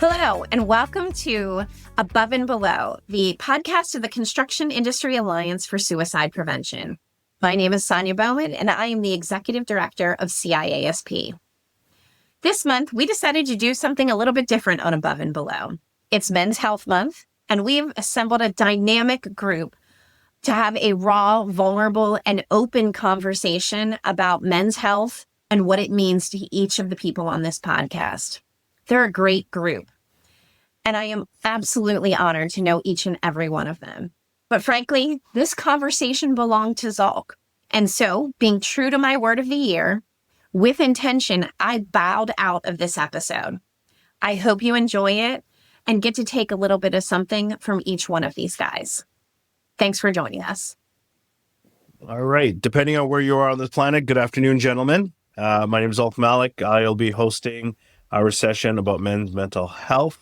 Hello, and welcome to Above and Below, the podcast of the Construction Industry Alliance for Suicide Prevention. My name is Sonia Bowman, and I am the Executive Director of CIASP. This month, we decided to do something a little bit different on Above and Below. It's Men's Health Month, and we've assembled a dynamic group to have a raw, vulnerable, and open conversation about men's health and what it means to each of the people on this podcast. They're a great group, and I am absolutely honored to know each and every one of them. But frankly, this conversation belonged to Zulq. And so, being true to my word of the year, with intention, I bowed out of this episode. I hope you enjoy it and get to take a little bit of something from each one of these guys. Thanks for joining us. All right. Depending on where you are on this planet, good afternoon, gentlemen. My name is Zulq Malik. I'll be hosting our session about men's mental health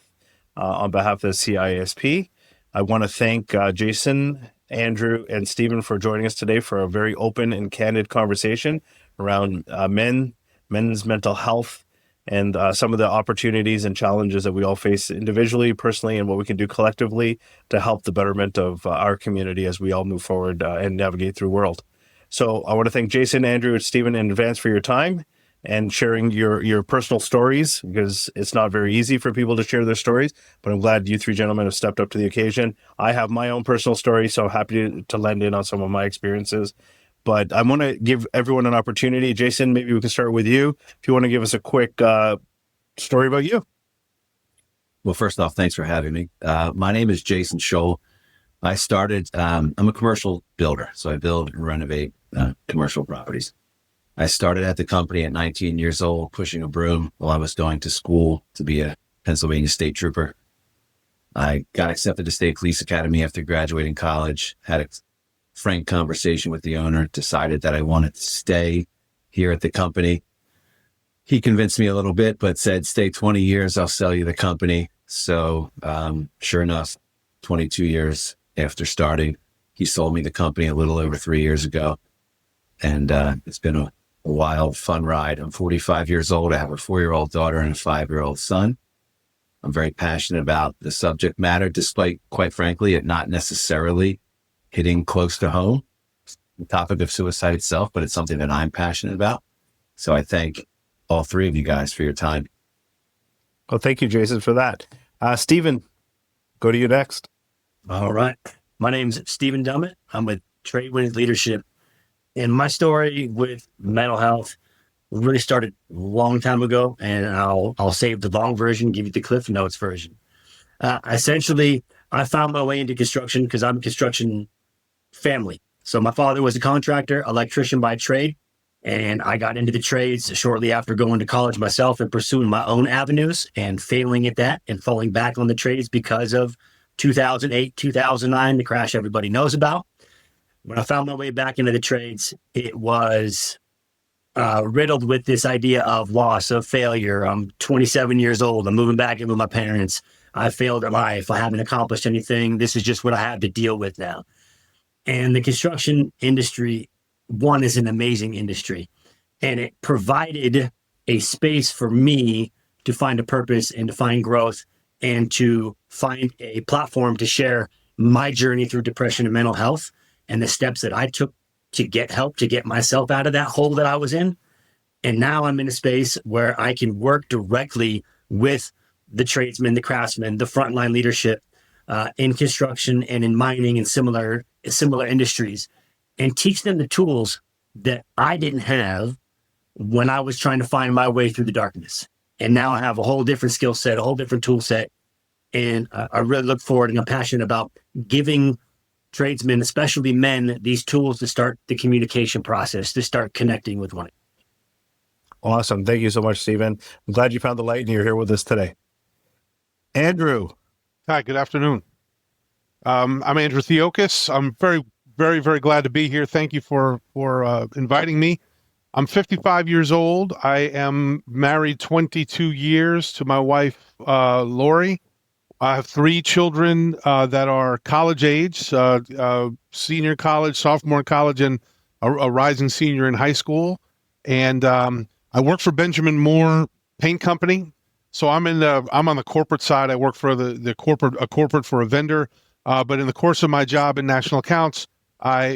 on behalf of the CIASP. I want to thank Jason, Andrew, and Stephen for joining us today for a very open and candid conversation around men's mental health and some of the opportunities and challenges that we all face individually, personally, and what we can do collectively to help the betterment of our community as we all move forward and navigate through the world. So I want to thank Jason, Andrew, and Stephen in advance for your time and sharing your personal stories, because it's not very easy for people to share their stories, but I'm glad you three gentlemen have stepped up to the occasion. I have my own personal story, so I'm happy to lend in on some of my experiences. But I want to give everyone an opportunity. Jason, maybe we can start with you. If you want to give us a quick story about you. Well, first off, thanks for having me. My name is Jason Scholl. I started, I'm a commercial builder, so I build and renovate commercial properties. I started at the company at 19 years old, pushing a broom while I was going to school to be a Pennsylvania state trooper. I got accepted to State Police Academy after graduating college, had a frank conversation with the owner, decided that I wanted to stay here at the company. He convinced me a little bit, but said, stay 20 years, I'll sell you the company. So sure enough, 22 years after starting, he sold me the company a little over 3 years ago. And it's been a wild, fun ride. I'm 45 years old. I have a 4-year-old daughter and a 5-year-old son. I'm very passionate about the subject matter, despite, quite frankly, it not necessarily hitting close to home, the topic of suicide itself, but it's something that I'm passionate about. So I thank all three of you guys for your time. Well, thank you, Jason, for that. Stephen, go to you next. All right. My name's Stephen Dummit. I'm with Trade Winds Leadership. And my story with mental health really started a long time ago, and I'll save the long version, give you the Cliff Notes version. Essentially, I found my way into construction because I'm a construction family. So my father was a contractor, electrician by trade, and I got into the trades shortly after going to college myself and pursuing my own avenues and failing at that and falling back on the trades because of 2008, 2009, the crash everybody knows about. When I found my way back into the trades, it was riddled with this idea of loss, of failure. I'm 27 years old. I'm moving back in with my parents. I failed at life. I haven't accomplished anything. This is just what I have to deal with now. And the construction industry, one, is an amazing industry. And it provided a space for me to find a purpose and to find growth and to find a platform to share my journey through depression and mental health and the steps that I took to get help, to get myself out of that hole that I was in. And now I'm in a space where I can work directly with the tradesmen, the craftsmen, the frontline leadership in construction and in mining and similar industries, and teach them the tools that I didn't have when I was trying to find my way through the darkness. And now I have a whole different skill set, a whole different tool set. And I really look forward, and I'm passionate about giving tradesmen, especially men, these tools to start the communication process, to start connecting with one another. Awesome. Thank you so much, Stephen. I'm glad you found the light and you're here with us today. Andrew. Hi, good afternoon. I'm Andrew Theokas. I'm very, very, very glad to be here. Thank you for inviting me. I'm 55 years old. I am married 22 years to my wife, Lori. I have 3 children that are college age, senior college, sophomore in college, and a rising senior in high school. And I work for Benjamin Moore Paint Company. So I'm on the corporate side. I work for a corporate for a vendor. But in the course of my job in national accounts,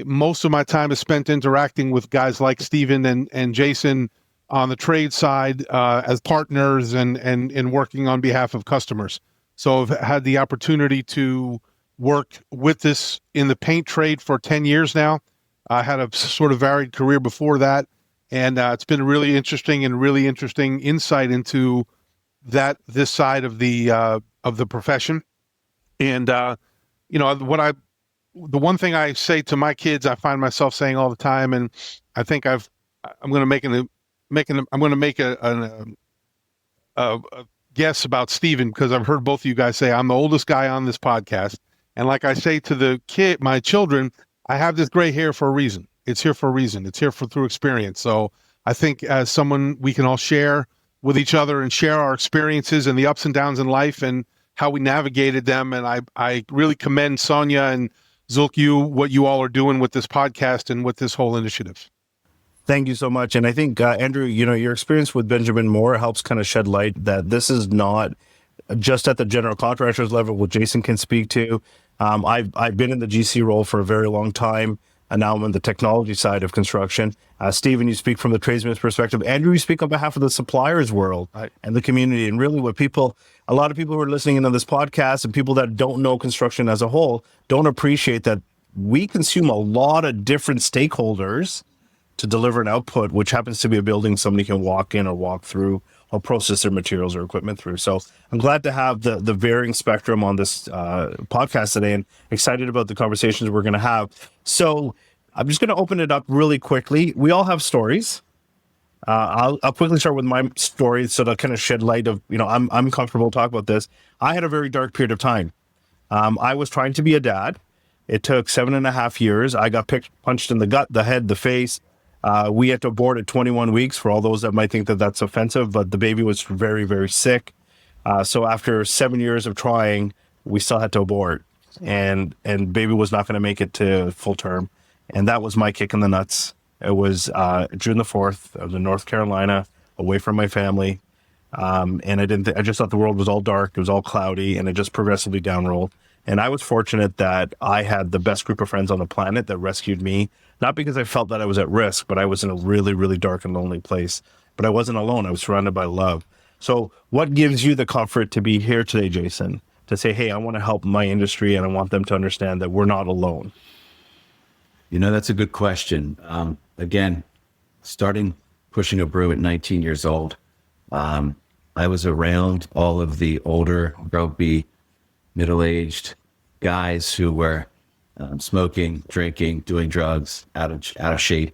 most of my time is spent interacting with guys like Steven and Jason on the trade side as partners and working on behalf of customers. So I've had the opportunity to work with this in the paint trade for 10 years now. I had a sort of varied career before that, and it's been really interesting insight into this side of the profession. And the one thing I say to my kids, I find myself saying all the time, and I think I'm going to make a guess about Steven, because I've heard both of you guys say I'm the oldest guy on this podcast. And like I say to my children, I have this gray hair for a reason. It's here for a reason. It's here through experience. So I think as someone, we can all share with each other and share our experiences and the ups and downs in life and how we navigated them. And I really commend Sonia and Zulq, what you all are doing with this podcast and with this whole initiative. Thank you so much. And I think, Andrew, your experience with Benjamin Moore helps kind of shed light that this is not just at the general contractors level, what Jason can speak to. I've been in the GC role for a very long time, and now I'm on the technology side of construction. Stephen, you speak from the tradesman's perspective. Andrew, you speak on behalf of the suppliers world and the community. And really a lot of people who are listening in on this podcast and people that don't know construction as a whole don't appreciate that we consume a lot of different stakeholders to deliver an output, which happens to be a building somebody can walk in or walk through or process their materials or equipment through. So I'm glad to have the varying spectrum on this podcast today, and excited about the conversations we're going to have. So I'm just going to open it up really quickly. We all have stories. I'll quickly start with my story so to kind of shed light of, I'm comfortable talking about this. I had a very dark period of time. I was trying to be a dad. It took 7.5 years. I got punched in the gut, the head, the face. We had to abort at 21 weeks for all those that might think that that's offensive, but the baby was very, very sick. So after 7 years of trying, we still had to abort, and baby was not going to make it to full term. And that was my kick in the nuts. It was June the 4th. I was in North Carolina, away from my family. And I just thought the world was all dark. It was all cloudy, and it just progressively downrolled. And I was fortunate that I had the best group of friends on the planet that rescued me, not because I felt that I was at risk, but I was in a really, really dark and lonely place. But I wasn't alone. I was surrounded by love. So what gives you the comfort to be here today, Jason, to say, hey, I want to help my industry and I want them to understand that we're not alone? That's a good question. Again, starting pushing a brew at 19 years old, I was around all of the older, grumpy, middle-aged guys who were smoking, drinking, doing drugs, out of shape.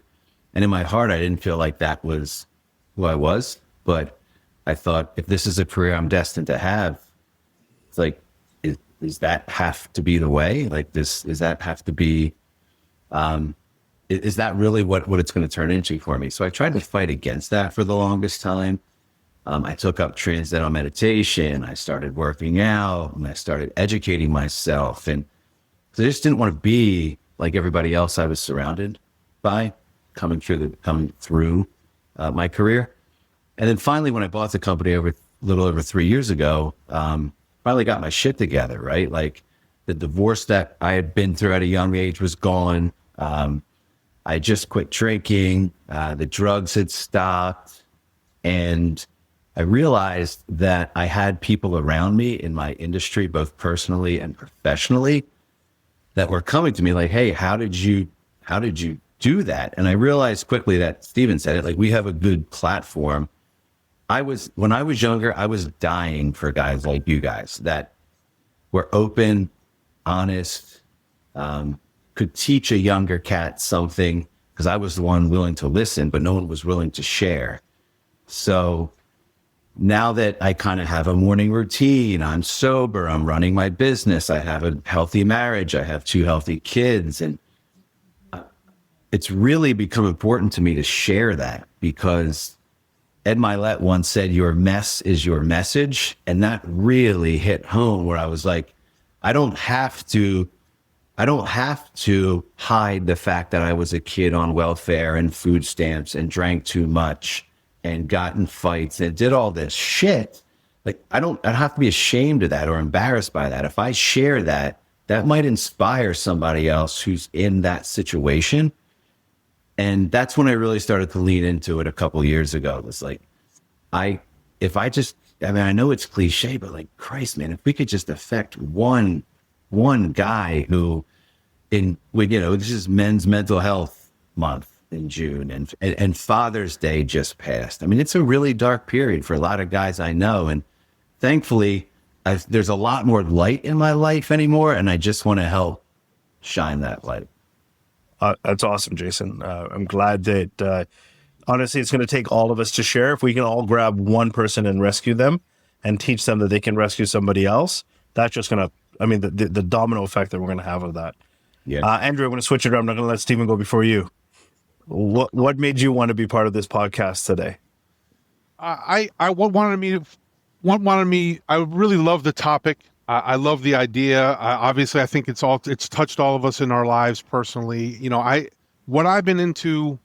And in my heart, I didn't feel like that was who I was. But I thought, if this is a career I'm destined to have, it's like, does that have to be the way? Like this, does that have to be, is that really what it's going to turn into for me? So I tried to fight against that for the longest time. I took up transcendental meditation. I started working out, and I started educating myself. And I just didn't want to be like everybody else I was surrounded by coming through my career. And then finally, when I bought the company a little over 3 years ago, finally got my shit together, right? Like the divorce that I had been through at a young age was gone. I just quit drinking. The drugs had stopped. And I realized that I had people around me in my industry, both personally and professionally, that were coming to me like, hey, how did you do that? And I realized quickly that Steven said it, like, we have a good platform. When I was younger, I was dying for guys like you guys that were open, honest, could teach a younger cat something, because I was the one willing to listen, but no one was willing to share. So now that I kind of have a morning routine, I'm sober, I'm running my business, I have a healthy marriage, I have 2 healthy kids, and it's really become important to me to share that, because Ed Milet once said, your mess is your message. And that really hit home, where I was like, I don't have to hide the fact that I was a kid on welfare and food stamps and drank too much and got in fights and did all this shit. like, I don't have to be ashamed of that or embarrassed by that. If I share that, that might inspire somebody else who's in that situation. And that's when I really started to lean into it a couple of years ago. It was like, I know it's cliche, but like, Christ, man, if we could just affect one guy who this is Men's Mental Health Month in June, and Father's Day just passed. I mean, it's a really dark period for a lot of guys I know. And thankfully, there's a lot more light in my life anymore, and I just want to help shine that light. That's awesome, Jason. I'm glad that, honestly, it's going to take all of us to share. If we can all grab one person and rescue them and teach them that they can rescue somebody else, that's just going to, the domino effect that we're going to have of that. Yeah. Andrew, I'm going to switch it around. I'm not going to let Stephen go before you. What made you want to be part of this podcast today? I really love the topic. I love the idea. Obviously, I think it's touched all of us in our lives personally. What I've been into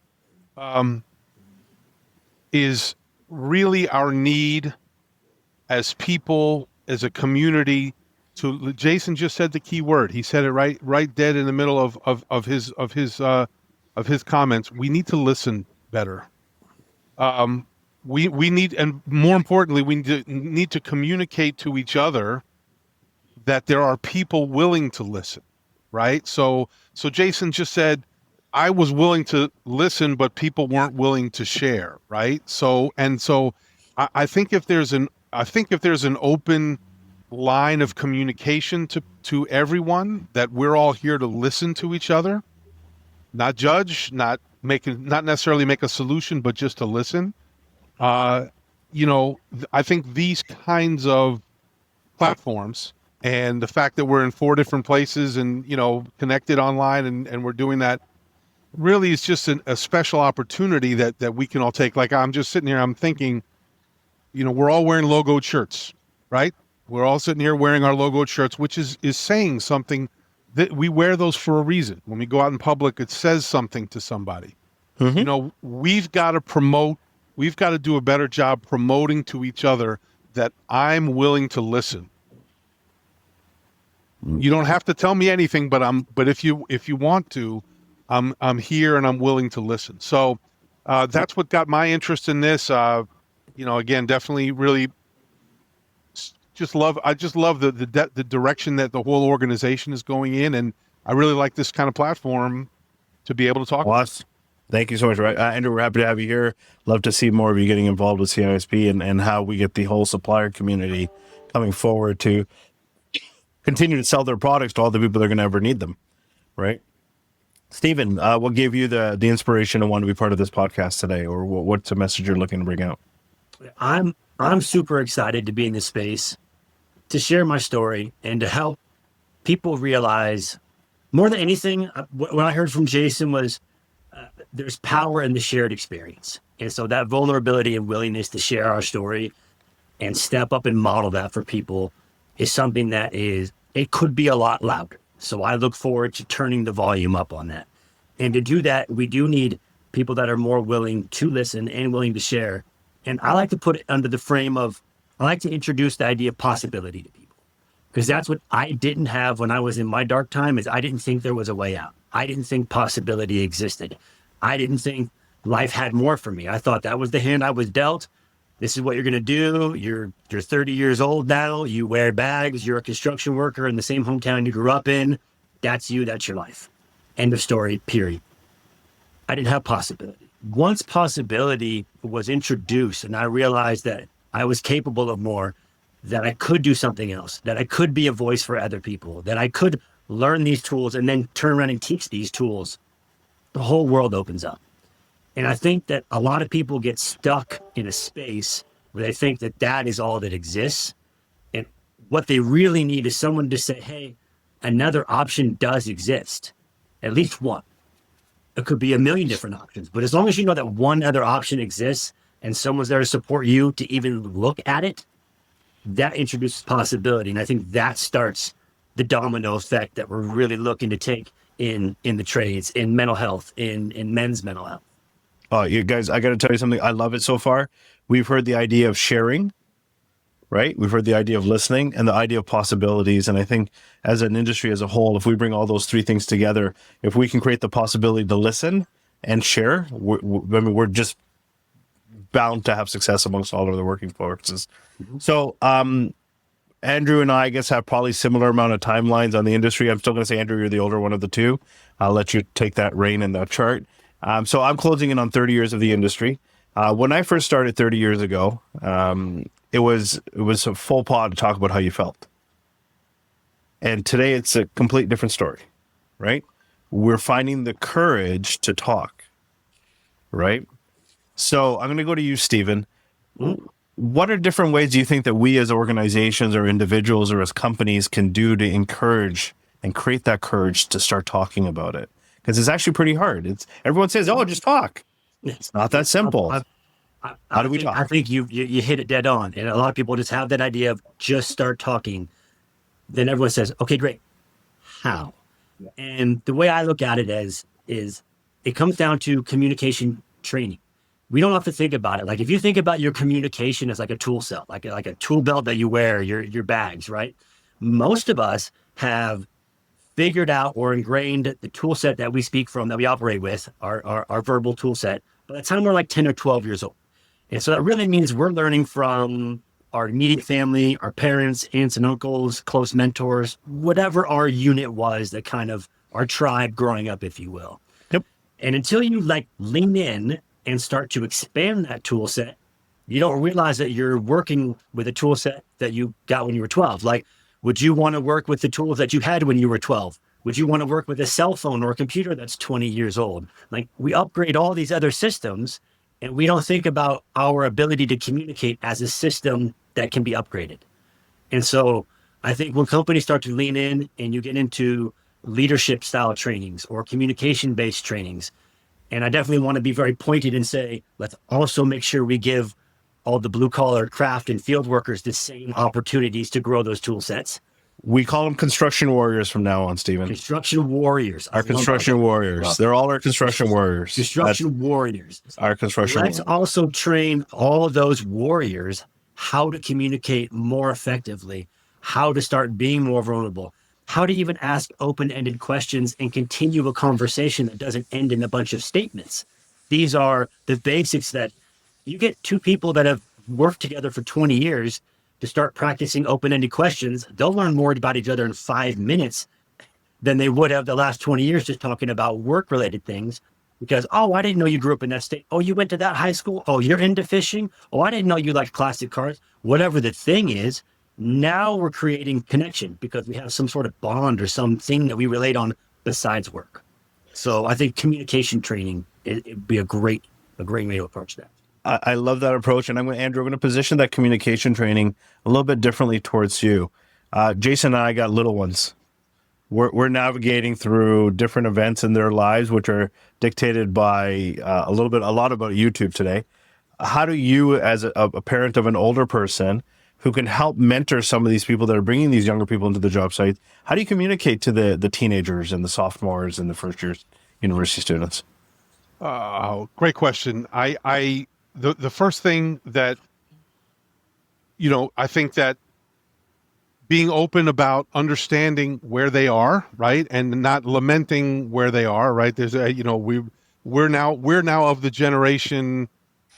is really our need as people, as a community. To Jason just said the key word. He said it right dead in the middle of his comments. We need to listen better. We need, and more importantly, we need to communicate to each other that there are people willing to listen, right? So Jason just said, I was willing to listen, but people weren't willing to share, right? So I think if there's an open line of communication to everyone, that we're all here to listen to each other, not judge, not necessarily make a solution, but just to listen. I think these kinds of platforms, and the fact that we're in 4 different places and, connected online and we're doing that, really is just a special opportunity that we can all take. Like, I'm just sitting here, I'm thinking, we're all wearing logoed shirts, right? We're all sitting here wearing our logoed shirts, which is saying something. That we wear those for a reason. When we go out in public, it says something to somebody. Mm-hmm. We've got to do a better job promoting to each other that I'm willing to listen. You don't have to tell me anything, but if you want to, I'm here and I'm willing to listen. So that's what got my interest in this. Again, definitely really I just love the direction that the whole organization is going in, and I really like this kind of platform to be able to talk. Awesome. Thank you so much. Andrew, we're happy to have you here. Love to see more of you getting involved with CIASP and how we get the whole supplier community coming forward to continue to sell their products to all the people that are going to ever need them, right? Stephen, what gave you the inspiration to want to be part of this podcast today, or what's the message you're looking to bring out? I'm super excited to be in this space, to share my story and to help people realize, more than anything, what I heard from Jason was there's power in the shared experience. And so that vulnerability and willingness to share our story and step up and model that for people is something that it could be a lot louder. So I look forward to turning the volume up on that. And to do that, we do need people that are more willing to listen and willing to share. And I like to put it under the frame of, I like to introduce the idea of possibility to people, because that's what I didn't have when I was in my dark time. Is I didn't think there was a way out. I didn't think possibility existed. I didn't think life had more for me. I thought that was the hand I was dealt. This is what you're going to do. You're 30 years old now. You wear bags. You're a construction worker in the same hometown you grew up in. That's you. That's your life. End of story, period. I didn't have possibility. Once possibility was introduced and I realized that I was capable of more, that I could do something else, that I could be a voice for other people, that I could learn these tools and then turn around and teach these tools, the whole world opens up. And I think that a lot of people get stuck in a space where they think that that is all that exists. And what they really need is someone to say, hey, another option does exist, at least one. It could be a million different options, but as long as you know that one other option exists and someone's there to support you to even look at it, that introduces possibility. And I think that starts the domino effect that we're really looking to take in the trades, in mental health, in men's mental health. You guys, I got to tell you something. I love it so far. We've heard the idea of sharing. right? We've heard the idea of listening and the idea of possibilities. And I think as an industry as a whole, if we bring all those three things together, if we can create the possibility to listen and share, we're just bound to have success amongst all of the working forces. So, Andrew and I guess have probably similar amount of timelines on the industry. I'm still going to say, Andrew, you're the older one of the two. I'll let you take that reign in that chart. So I'm closing in on 30 years of the industry. When I first started 30 years ago, it was a full pod to talk about how you felt. And today it's a complete different story, right? We're finding the courage to talk, right? So I'm going to go to you, Stephen. What are different ways do you think that we as organizations or individuals or as companies can do to encourage and create that courage to start talking about it? Because it's actually pretty hard. Everyone says, "Oh, just talk." It's not that simple. How do we talk? I think you hit it dead on. And a lot of people just have that idea of just start talking. Then everyone says, okay, great. How? Yeah. And the way I look at it is it comes down to communication training. We don't have to think about it. Like if you think about your communication as like a tool set, like a tool belt that you wear, your bags, right? Most of us have figured out or ingrained the tool set that we speak from, that we operate with, our verbal tool set, by the time we're like 10 or 12 years old. And so that really means we're learning from our immediate family, our parents, aunts and uncles, close mentors, whatever our unit was, that kind of our tribe growing up, if you will. Yep. And until you like lean in and start to expand that tool set, you don't realize that you're working with a tool set that you got when you were 12. Like, would you want to work with the tools that you had when you were 12? Would you want to work with a cell phone or a computer that's 20 years old? Like, we upgrade all these other systems and we don't think about our ability to communicate as a system that can be upgraded. And so I think when companies start to lean in and you get into leadership style trainings or communication based trainings, and I definitely want to be very pointed and say, let's also make sure we give all the blue collar craft and field workers the same opportunities to grow those tool sets. We call them construction warriors from now on, Stephen. Construction warriors. Our construction warriors. They're all our construction warriors. Construction warriors. Our construction Let's also train all of those warriors how to communicate more effectively, how to start being more vulnerable, how to even ask open-ended questions and continue a conversation that doesn't end in a bunch of statements. These are the basics that you get two people that have worked together for 20 years to start practicing open-ended questions. They'll learn more about each other in 5 minutes than they would have the last 20 years just talking about work-related things. Because, oh, I didn't know you grew up in that state. Oh, you went to that high school. Oh, you're into fishing. Oh, I didn't know you liked classic cars. Whatever the thing is, now we're creating connection because we have some sort of bond or something that we relate on besides work. So I think communication training, it'd be a great way to approach that. I love that approach. And Andrew, I'm going to position that communication training a little bit differently towards you. Jason and I got little ones. We're navigating through different events in their lives, which are dictated by a lot about YouTube today. How do you, as a parent of an older person who can help mentor some of these people that are bringing these younger people into the job site, how do you communicate to the teenagers and the sophomores and the first year university students? Great question. The first thing that, I think that being open about understanding where they are, right, and not lamenting where they are, right. There's we're now of the generation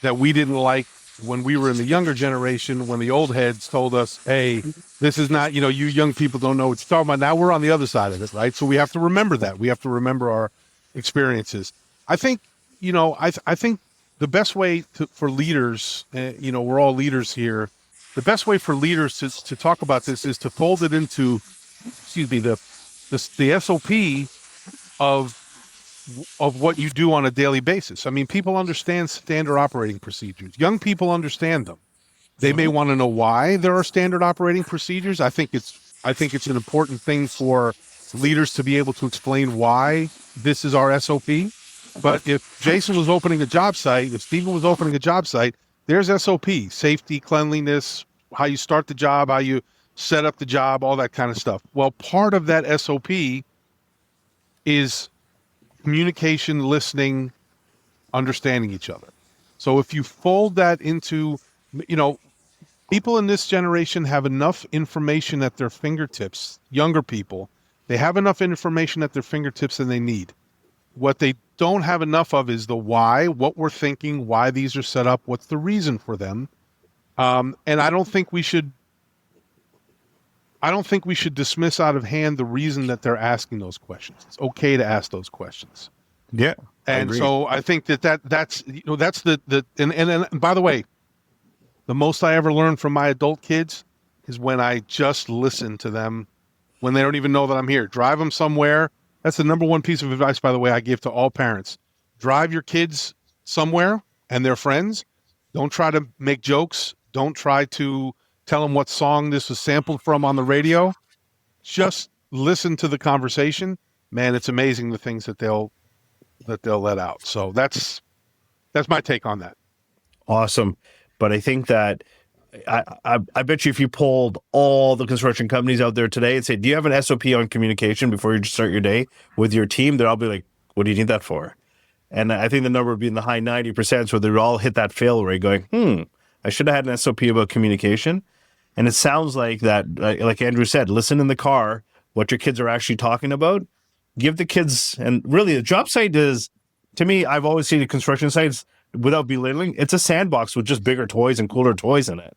that we didn't like when we were in the younger generation, when the old heads told us, hey, this is not, you young people don't know what you're talking about. Now we're on the other side of it, right? So we have to remember that. We have to remember our experiences. I think, I think the best way for leaders, we're all leaders here. The best way for leaders to talk about this is to fold it into, the SOP of what you do on a daily basis. I mean, people understand standard operating procedures. Young people understand them. They may want to know why there are standard operating procedures. I think it's an important thing for leaders to be able to explain why this is our SOP. But if Jason was opening a job site, if Stephen was opening a job site, there's SOP, safety, cleanliness, how you start the job, how you set up the job, all that kind of stuff. Well, part of that SOP is communication, listening, understanding each other. So if you fold that into, People in this generation have enough information at their fingertips, younger people. They have enough information at their fingertips than they need. What they don't have enough of is the why, what we're thinking, why these are set up, what's the reason for them. And I don't think we should dismiss out of hand the reason that they're asking those questions. It's okay to ask those questions. Yeah. And so I think that's and by the way, the most I ever learned from my adult kids is when I just listen to them when they don't even know that I'm here. Drive them somewhere. That's the number one piece of advice, by the way, I give to all parents. Drive your kids somewhere and their friends. Don't try to make jokes. Don't try to tell them what song this was sampled from on the radio. Just listen to the conversation. Man, it's amazing the things that they'll let out. So that's my take on that. Awesome. But I think that I bet you if you polled all the construction companies out there today and say, do you have an SOP on communication before you start your day with your team? They'll all be like, what do you need that for? And I think the number would be in the high 90%, so they'd all hit that fail rate going, I should have had an SOP about communication. And it sounds like that, like Andrew said, listen in the car, what your kids are actually talking about. Give the kids, and really the job site is, to me, I've always seen the construction sites, without belittling, it's a sandbox with just bigger toys and cooler toys in it.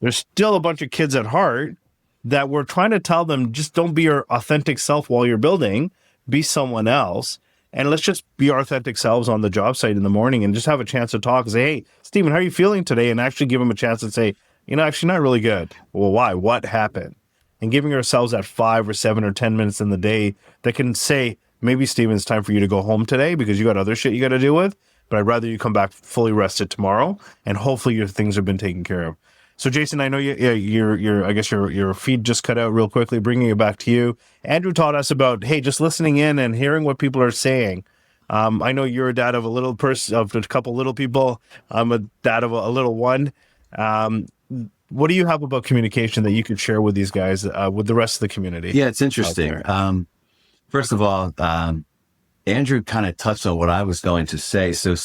There's still a bunch of kids at heart that we're trying to tell them, just don't be your authentic self while you're building, be someone else. And let's just be our authentic selves on the job site in the morning and just have a chance to talk and say, hey, Stephen, how are you feeling today? And actually give them a chance to say, actually not really good. Well, why? What happened? And giving ourselves that 5 or 7 or 10 minutes in the day that can say, maybe Stephen, it's time for you to go home today because you got other shit you got to deal with. But I'd rather you come back fully rested tomorrow, and hopefully your things have been taken care of. So, Jason, I know your feed just cut out real quickly, bringing it back to you. Andrew taught us about, hey, just listening in and hearing what people are saying. I know you're a dad of of a couple little people. I'm a dad of a little one. What do you have about communication that you could share with these guys, with the rest of the community? Yeah, it's interesting. First of all, Andrew kind of touched on what I was going to say. So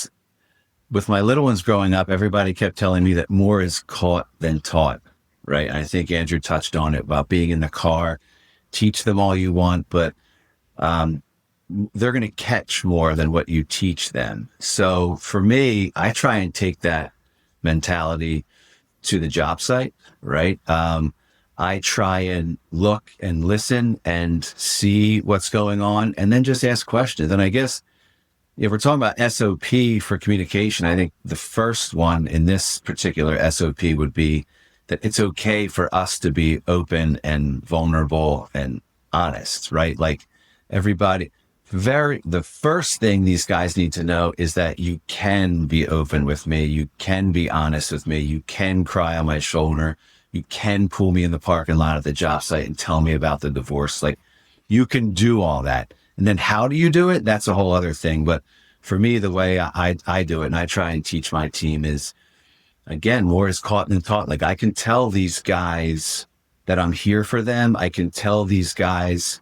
with my little ones growing up, everybody kept telling me that more is caught than taught, right? I think Andrew touched on it about being in the car, teach them all you want, but they're going to catch more than what you teach them. So for me, I try and take that mentality to the job site, right? I try and look and listen and see what's going on and then just ask questions. And I guess if we're talking about SOP for communication, I think the first one in this particular SOP would be that it's okay for us to be open and vulnerable and honest, right? Like everybody, the first thing these guys need to know is that you can be open with me. You can be honest with me. You can cry on my shoulder. You can pull me in the parking lot at the job site and tell me about the divorce. Like you can do all that. And then how do you do it? That's a whole other thing. But for me, the way I do it and I try and teach my team is, again, more is caught than taught. Like I can tell these guys that I'm here for them. I can tell these guys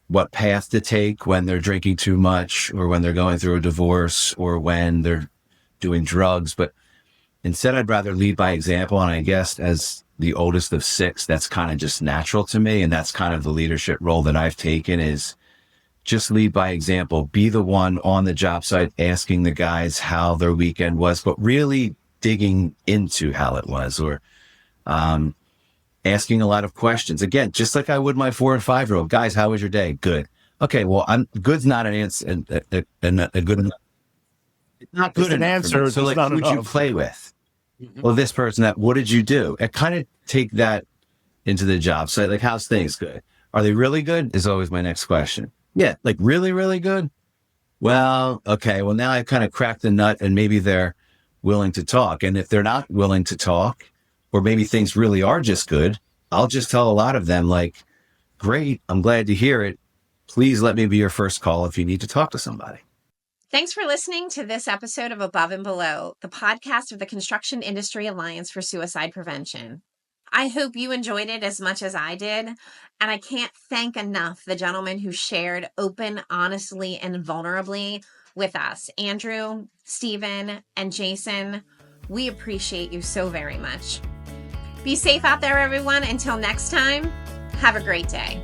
what path to take when they're drinking too much or when they're going through a divorce or when they're doing drugs. But instead, I'd rather lead by example. And I guess as the oldest of 6, that's kind of just natural to me. And that's kind of the leadership role that I've taken is just lead by example, be the one on the job site asking the guys how their weekend was, but really digging into how it was or asking a lot of questions. Again, just like I would my 4 and 5-year-old. Guys, how was your day? Good. Okay, well, good's not an answer. A good not good an answer. So like, who'd you play with? Mm-hmm. Well, this person, what did you do? And kind of take that into the job site. Like, how's things? Good. Are they really good? Is always my next question. Yeah. Like really, really good. Well, okay. Well, now I've kind of cracked the nut and maybe they're willing to talk. And if they're not willing to talk, or maybe things really are just good, I'll just tell a lot of them like, great. I'm glad to hear it. Please let me be your first call if you need to talk to somebody. Thanks for listening to this episode of Above and Below, the podcast of the Construction Industry Alliance for Suicide Prevention. I hope you enjoyed it as much as I did, and I can't thank enough the gentlemen who shared open, honestly, and vulnerably with us. Andrew, Stephen, and Jason, we appreciate you so very much. Be safe out there, everyone. Until next time, have a great day.